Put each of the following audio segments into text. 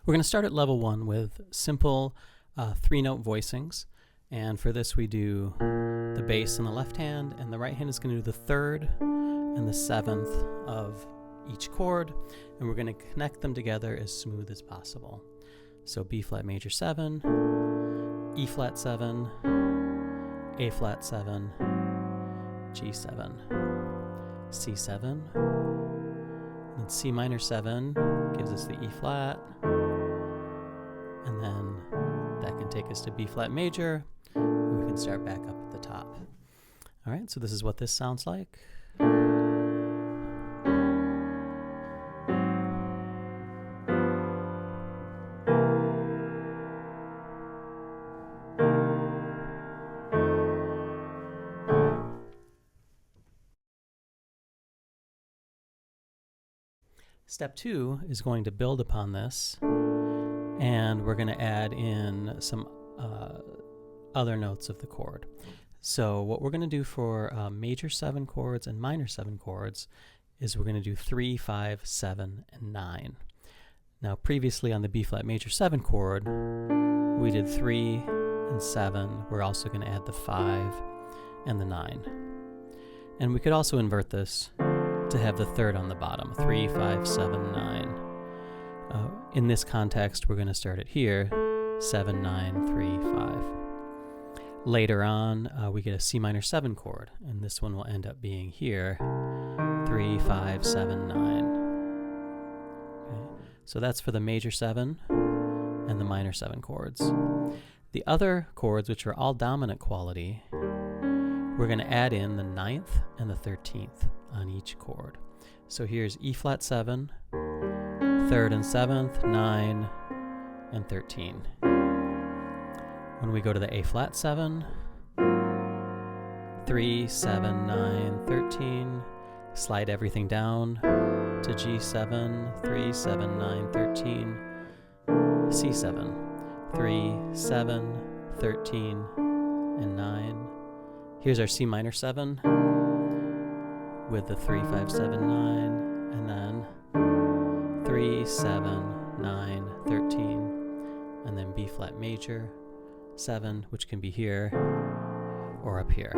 We're going to start at level 1 with simple 3-note voicings, and for this we do the bass in the left hand, and the right hand is going to do the 3rd and the 7th of each chord, and we're going to connect them together as smooth as possible. So B flat major 7, E flat 7, A flat 7, G7, C7, and then C minor 7 gives us the E flat, and then that can take us to B flat major, and we can start back up at the top. All right, so this is what this sounds like. Step 2 is going to build upon this, and we're going to add in some other notes of the chord. So what we're going to do for major 7 chords and minor 7 chords is we're going to do 3, 5, 7, and 9. Now previously on the B flat major 7 chord, we did 3 and 7. We're also going to add the 5 and the 9. And we could also invert this to have the 3rd on the bottom, 3, 5, 7, 9. In this context, we're going to start it here, 7, 9, 3, 5. Later on, we get a C minor 7 chord, and this one will end up being here, 3, 5, 7, 9. Okay. So that's for the major 7 and the minor 7 chords. The other chords, which are all dominant quality, we're going to add in the 9th and the 13th on each chord. So here's E flat 7, 3rd and 7th, 9, and 13. When we go to the A flat 7, 3, 7, 9, 13, slide everything down to G7, 3, 7, 9, 13, C7, 3, 7, 13, and 9. Here's our C minor 7 with the 3, 5, 7, 9, and then 3, 7, 9, 13, and then B flat major 7, which can be here or up here.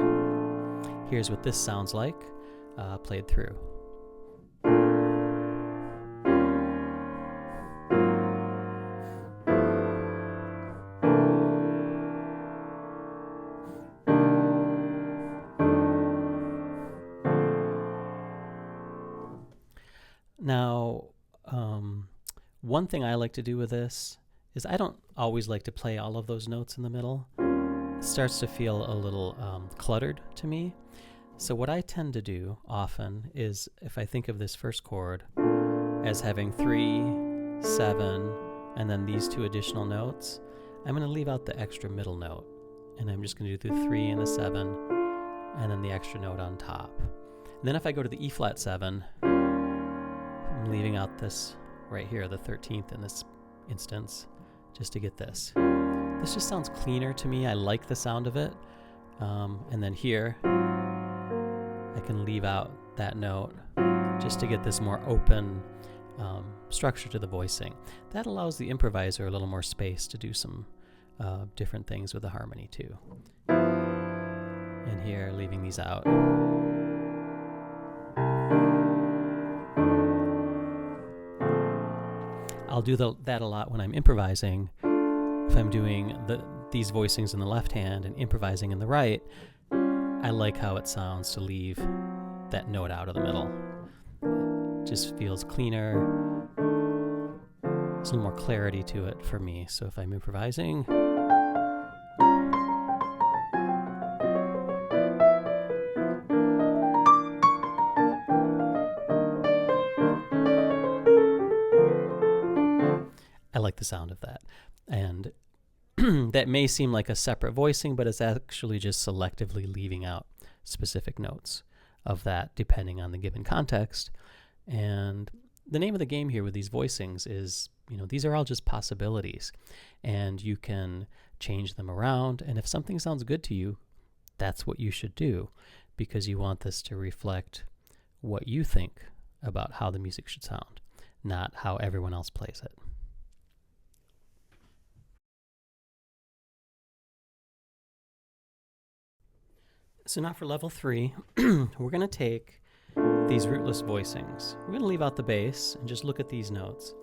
Here's what this sounds like played through. Now, one thing I like to do with this is I don't always like to play all of those notes in the middle. It starts to feel a little cluttered to me. So what I tend to do often is, if I think of this first chord as having 3, 7, and then these 2 additional notes, I'm going to leave out the extra middle note, and I'm just going to do the 3 and the 7, and then the extra note on top. And then if I go to the E flat 7, I'm leaving out this right here, the 13th in this instance, just to get this. This just sounds cleaner to me. I like the sound of it. And then here, I can leave out that note just to get this more open structure to the voicing. That allows the improviser a little more space to do some different things with the harmony too. And here, leaving these out. I'll do that a lot when I'm improvising. If I'm doing these voicings in the left hand and improvising in the right, I like how it sounds to leave that note out of the middle. It just feels cleaner. There's a little more clarity to it for me. So if I'm improvising, I like the sound of that. And that may seem like a separate voicing, but it's actually just selectively leaving out specific notes of that depending on the given context. And the name of the game here with these voicings is, these are all just possibilities, and you can change them around. And if something sounds good to you, that's what you should do, because you want this to reflect what you think about how the music should sound, not how everyone else plays it. So now for level 3, we're going to take these rootless voicings. We're going to leave out the bass and just look at these notes.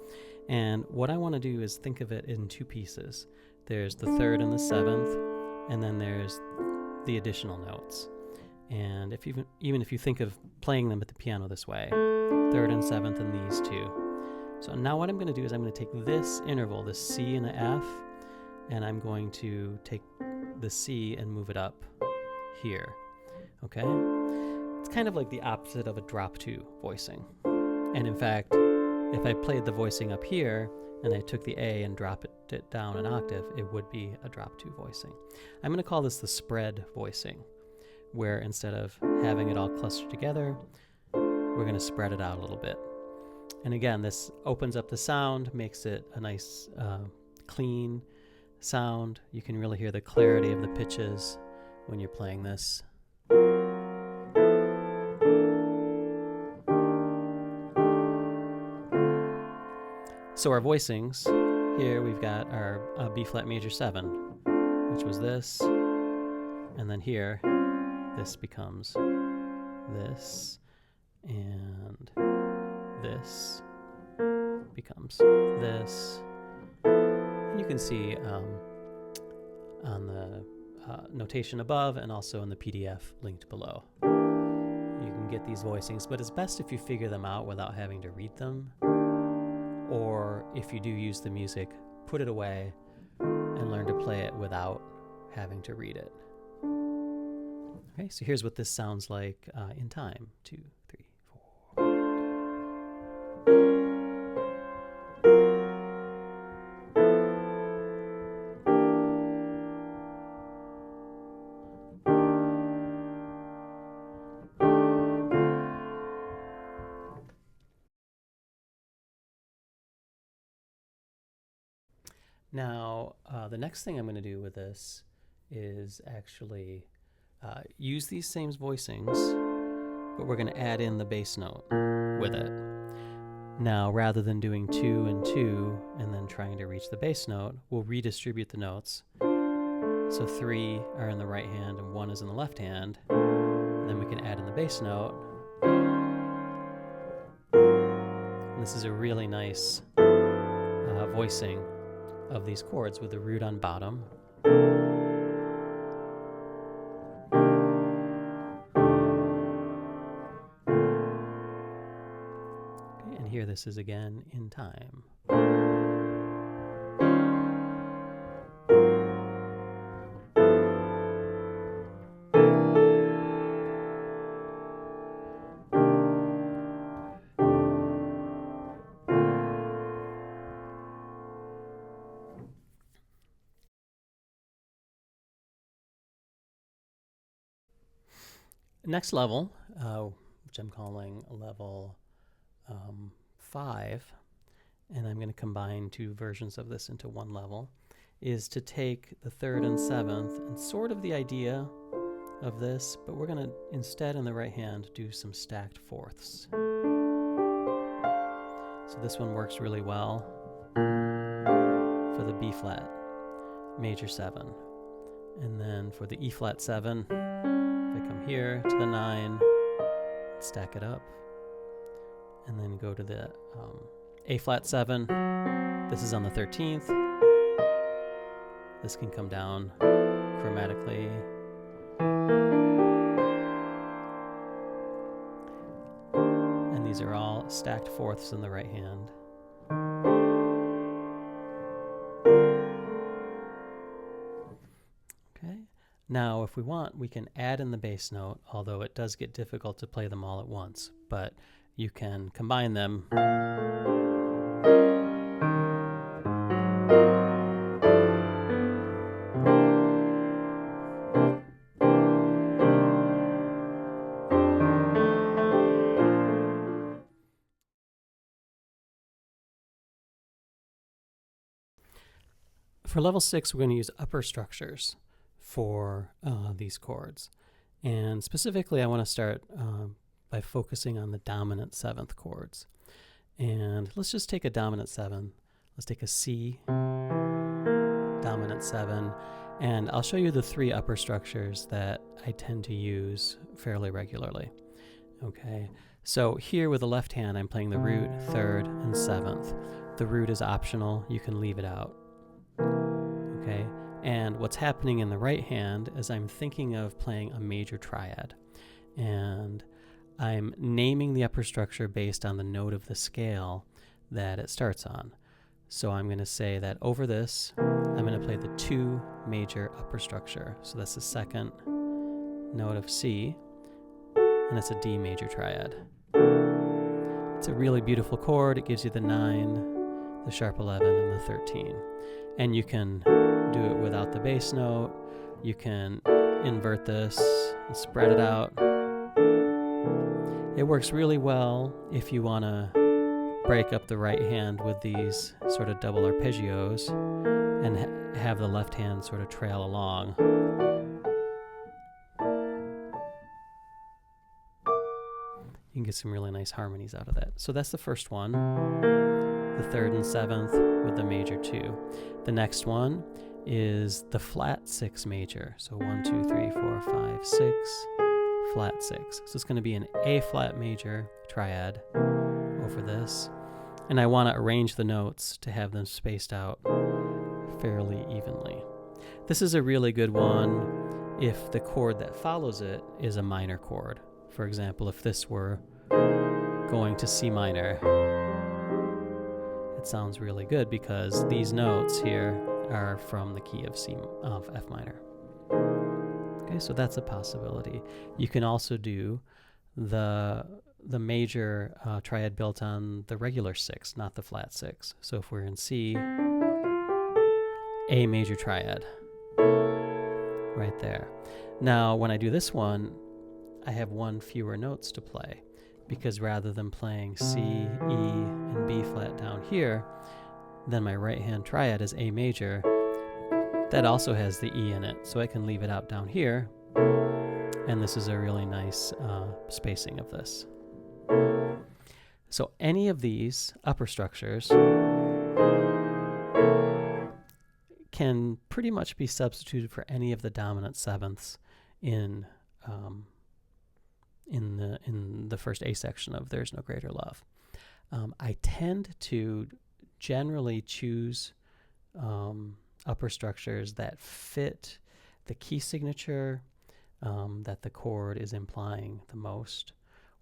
And what I want to do is think of it in 2 pieces. There's the 3rd and the 7th, and then there's the additional notes. And even if you think of playing them at the piano this way, 3rd and 7th and these 2. So now what I'm going to do is I'm going to take this interval, the C and the F, and I'm going to take the C and move it up here. Okay? It's kind of like the opposite of a drop 2 voicing. And in fact, if I played the voicing up here and I took the A and dropped it down an octave, it would be a drop 2 voicing. I'm going to call this the spread voicing, where instead of having it all clustered together, we're going to spread it out a little bit. And again, this opens up the sound, makes it a nice clean sound. You can really hear the clarity of the pitches when you're playing this. So our voicings, here we've got our B flat major 7, which was this, and then here this becomes this, and this becomes this. And you can see on the notation above and also in the PDF linked below. You can get these voicings, but it's best if you figure them out without having to read them. Or if you do use the music, put it away and learn to play it without having to read it. Okay, so here's what this sounds like in time. 2, 3, 4. Now, the next thing I'm going to do with this is actually use these same voicings, but we're going to add in the bass note with it. Now, rather than doing 2 and 2 and then trying to reach the bass note, we'll redistribute the notes. So 3 are in the right hand and 1 is in the left hand. And then we can add in the bass note. And this is a really nice voicing of these chords with the root on bottom. Okay, and here this is again in time. Next level, which I'm calling level 5, and I'm going to combine 2 versions of this into one level, is to take the 3rd and 7th and sort of the idea of this, but we're going to instead in the right hand do some stacked 4ths. So this one works really well for the B flat major 7. And then for the E flat 7, I come here to the 9, stack it up, and then go to the A flat 7. This is on the 13th. This can come down chromatically. And these are all stacked 4ths in the right hand. Now, if we want, we can add in the bass note, although it does get difficult to play them all at once, but you can combine them. For level 6, we're going to use upper structures for these chords. And specifically, I want to start by focusing on the dominant 7th chords. And let's just take a dominant 7. Let's take a C, dominant 7, and I'll show you the 3 upper structures that I tend to use fairly regularly. Okay, so here with the left hand, I'm playing the root, 3rd, and 7th. The root is optional, you can leave it out. Okay, and what's happening in the right hand is I'm thinking of playing a major triad, and I'm naming the upper structure based on the note of the scale that it starts on. So I'm going to say that over this, I'm going to play the 2 major upper structure. So that's the 2nd note of C, and it's a D major triad. It's a really beautiful chord. It gives you the 9, the sharp 11, and the 13. And you can do it without the bass note. You can invert this and spread it out. It works really well if you want to break up the right hand with these sort of double arpeggios and have the left hand sort of trail along. You can get some really nice harmonies out of that. So that's the first one, the 3rd and 7th with the major 2. The next one is the flat 6 major. So 1, 2, 3, 4, 5, 6, flat 6. So it's going to be an A flat major triad over this. And I want to arrange the notes to have them spaced out fairly evenly. This is a really good one if the chord that follows it is a minor chord. For example, if this were going to C minor, it sounds really good because these notes here are from the key of F minor. Okay, so that's a possibility. You can also do the major triad built on the regular 6, not the flat 6. So if we're in C, A major triad, right there. Now, when I do this one, I have 1 fewer notes to play, because rather than playing C, E, and B flat down here, then my right hand triad is A major. That also has the E in it, so I can leave it out down here, and this is a really nice spacing of this. So any of these upper structures can pretty much be substituted for any of the dominant 7ths in the first A section of There's No Greater Love. I tend to generally choose upper structures that fit the key signature that the chord is implying the most,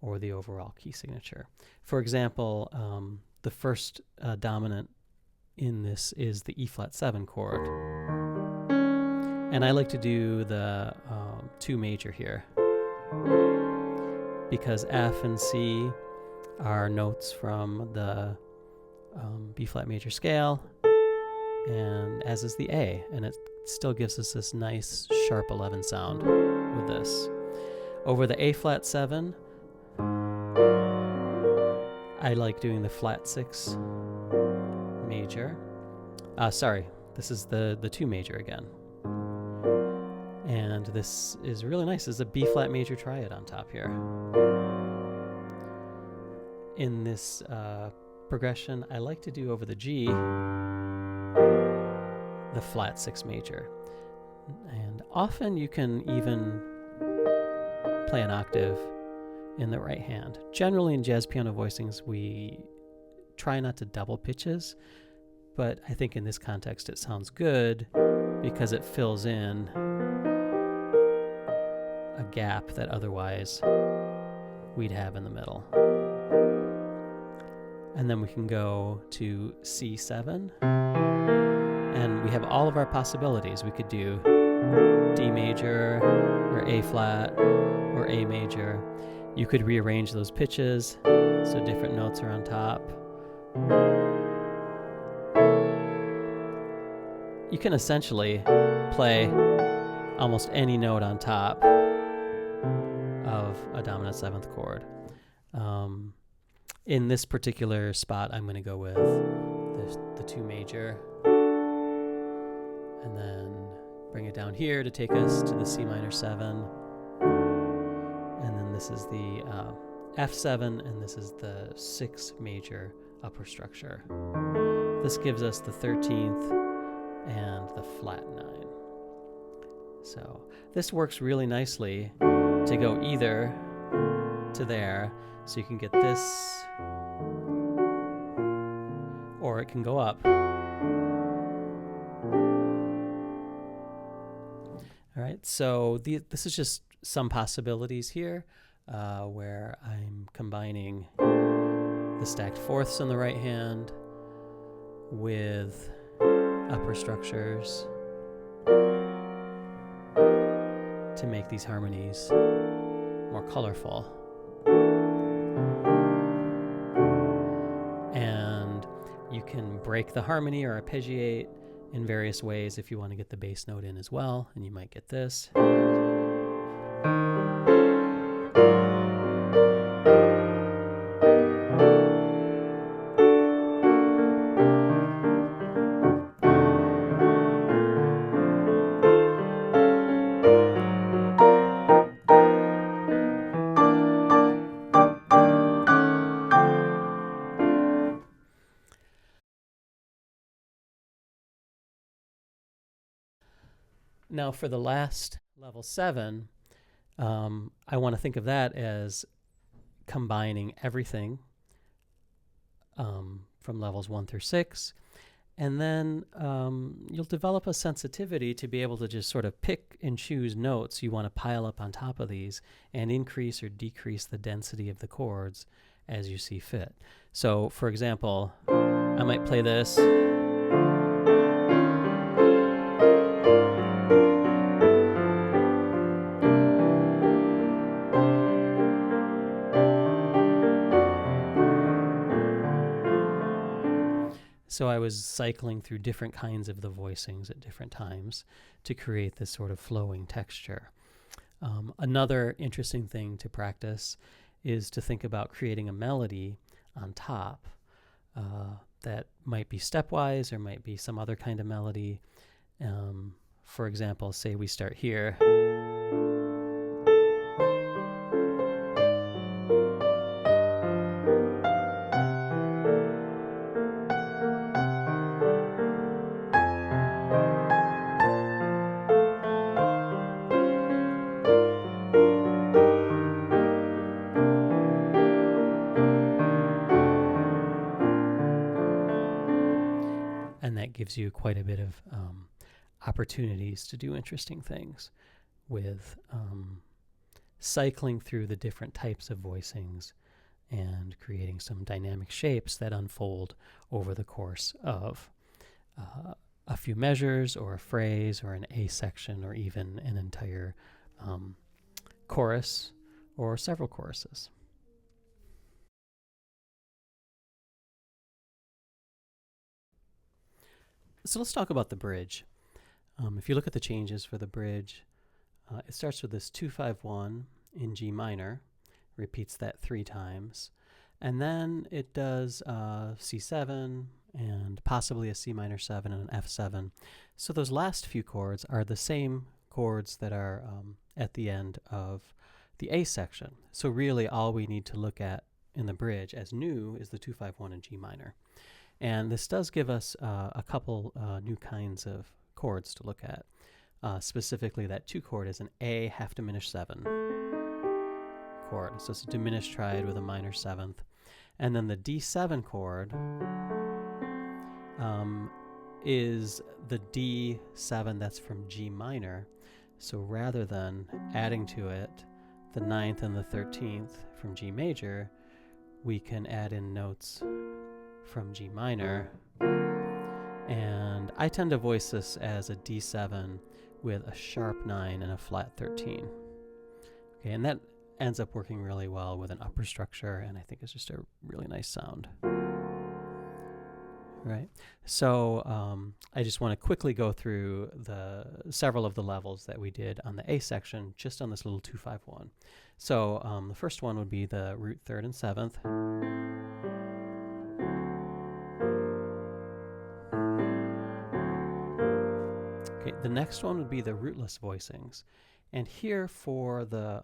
or the overall key signature. For example, the first dominant in this is the E flat 7 chord. And I like to do the 2 major here, because F and C are notes from the B flat major scale, and as is the A, and it still gives us this nice sharp 11 sound with this. Over the A flat 7, I like doing the flat 6 major. This is the 2 major again. And this is really nice. There's a B flat major triad on top here. In this progression, I like to do over the G the flat 6 major. And often you can even play an octave in the right hand. Generally in jazz piano voicings, we try not to double pitches, but I think in this context it sounds good because it fills in a gap that otherwise we'd have in the middle. And then we can go to C7, and we have all of our possibilities. We could do D major, or A flat, or A major. You could rearrange those pitches so different notes are on top. You can essentially play almost any note on top of a dominant 7th chord. In this particular spot, I'm going to go with the 2 major. and then bring it down here to take us to the C minor 7. And then this is the F7, and this is the 6 major upper structure. This gives us the 13th and the flat 9. So this works really nicely to go either to there, so you can get this, or it can go up. All right, so this is just some possibilities here where I'm combining the stacked fourths on the right hand with upper structures to make these harmonies more colorful. And you can break the harmony or arpeggiate in various ways if you want to get the bass note in as well, and you might get this. Now for the last level 7, I want to think of that as combining everything from levels 1 through 6. And then you'll develop a sensitivity to be able to just sort of pick and choose notes you want to pile up on top of these and increase or decrease the density of the chords as you see fit. So for example, I might play this. So I was cycling through different kinds of the voicings at different times to create this sort of flowing texture. Another interesting thing to practice is to think about creating a melody on top that might be stepwise or might be some other kind of melody. For example, say we start here. And that gives you quite a bit of opportunities to do interesting things with cycling through the different types of voicings and creating some dynamic shapes that unfold over the course of a few measures or a phrase or an A section or even an entire chorus or several choruses. So let's talk about the bridge. If you look at the changes for the bridge, it starts with this 2-5-1 in G minor, repeats that 3 times, and then it does C7 and possibly a C minor 7 and an F7. So those last few chords are the same chords that are at the end of the A section. So really all we need to look at in the bridge as new is the 2-5-1 in G minor. And this does give us a couple new kinds of chords to look at. Specifically, that 2 chord is an A half diminished 7 chord. So it's a diminished triad with a minor 7th. And then the D7 chord is the D7 that's from G minor. So rather than adding to it the 9th and the 13th from G major, we can add in notes from G minor, and I tend to voice this as a D7 with a sharp 9 and a flat 13. Okay, and that ends up working really well with an upper structure, and I think it's just a really nice sound. Right, so I just want to quickly go through several of the levels that we did on the A section, just on this little 2-5-1. So the first one would be the root 3rd and 7th. The next one would be the rootless voicings. And here for the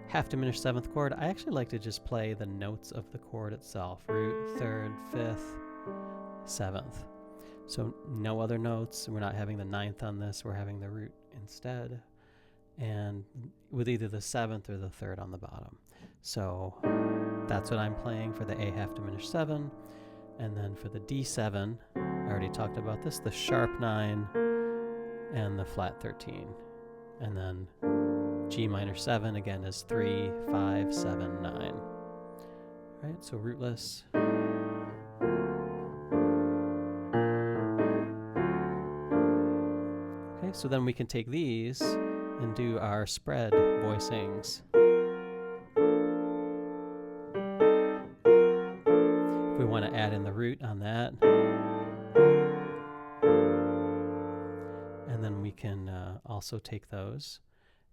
half diminished seventh chord, I actually like to just play the notes of the chord itself. Root, third, fifth, seventh. So no other notes. We're not having the ninth on this. We're having the root instead. And with either the seventh or the third on the bottom. So that's what I'm playing for the A half diminished 7. And then for the D7, I already talked about this, the sharp 9 and the flat 13. And then G minor 7 again is 3, 5, 7, 9. All right, so rootless. Okay, so then we can take these and do our spread voicings. If we want to add in the root on that. And then we can also take those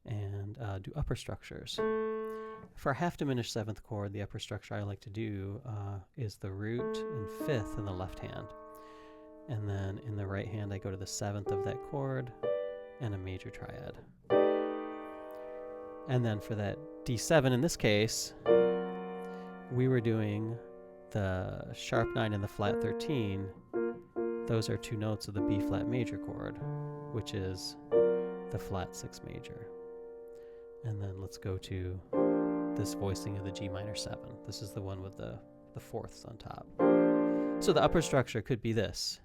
and do upper structures. For a half diminished seventh chord, the upper structure I like to do is the root and fifth in the left hand. And then in the right hand, I go to the seventh of that chord and a major triad. And then for that D7 in this case, we were doing the sharp 9 and the flat 13. Those are two notes of the B flat major chord, which is the flat 6 major. And then let's go to this voicing of the G minor 7. This is the one with the fourths on top. So the upper structure could be this.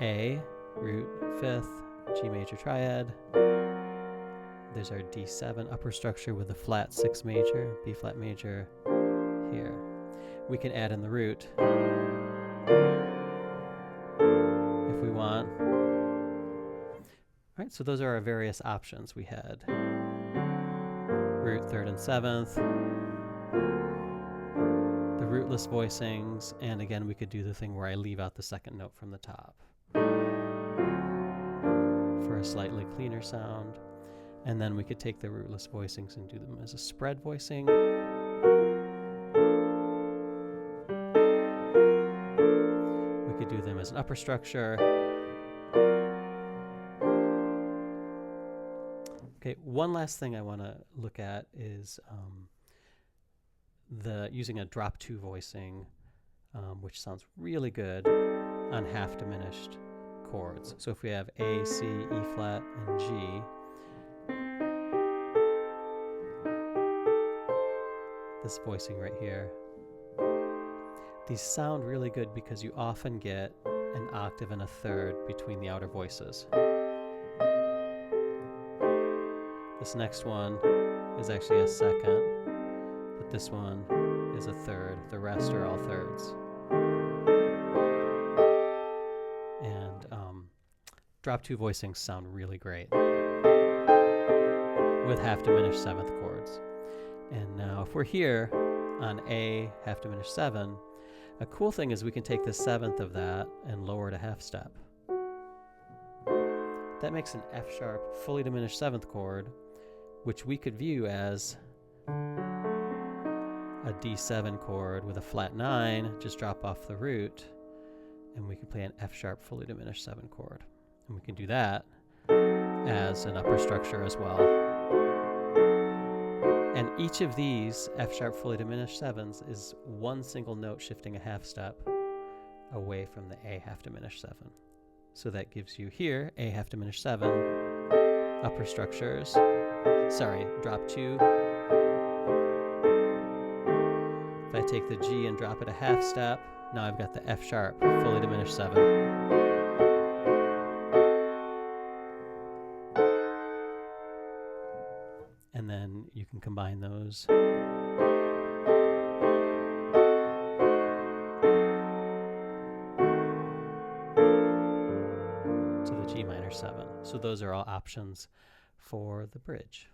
A, root, fifth, G major triad. There's our D7 upper structure with the flat 6 major, B flat major here. We can add in the root if we want. All right, so those are our various options. We had root, third, and seventh, the rootless voicings, and again, we could do the thing where I leave out the second note from the top for a slightly cleaner sound. And then we could take the rootless voicings and do them as a spread voicing. We could do them as an upper structure. Okay, one last thing I want to look at is using a drop 2 voicing, which sounds really good on half diminished chords. So if we have A, C, E flat, and G, this voicing right here, these sound really good because you often get an octave and a third between the outer voices. This next one is actually a second, but this one is a third. The rest are all thirds. And drop 2 voicings sound really great with half diminished seventh chords. And now if we're here on A half diminished 7, a cool thing is we can take the seventh of that and lower it a half step. That makes an F sharp fully diminished seventh chord, which we could view as a D7 chord with a flat 9, just drop off the root, and we can play an F sharp fully diminished 7 chord. And we can do that as an upper structure as well. And each of these F sharp fully diminished 7s is one single note shifting a half step away from the A half diminished 7. So that gives you here A half diminished 7, upper structures, drop 2. If I take the G and drop it a half step, now I've got the F sharp fully diminished 7. And then you can combine those. To the G minor 7. So those are all options for the bridge.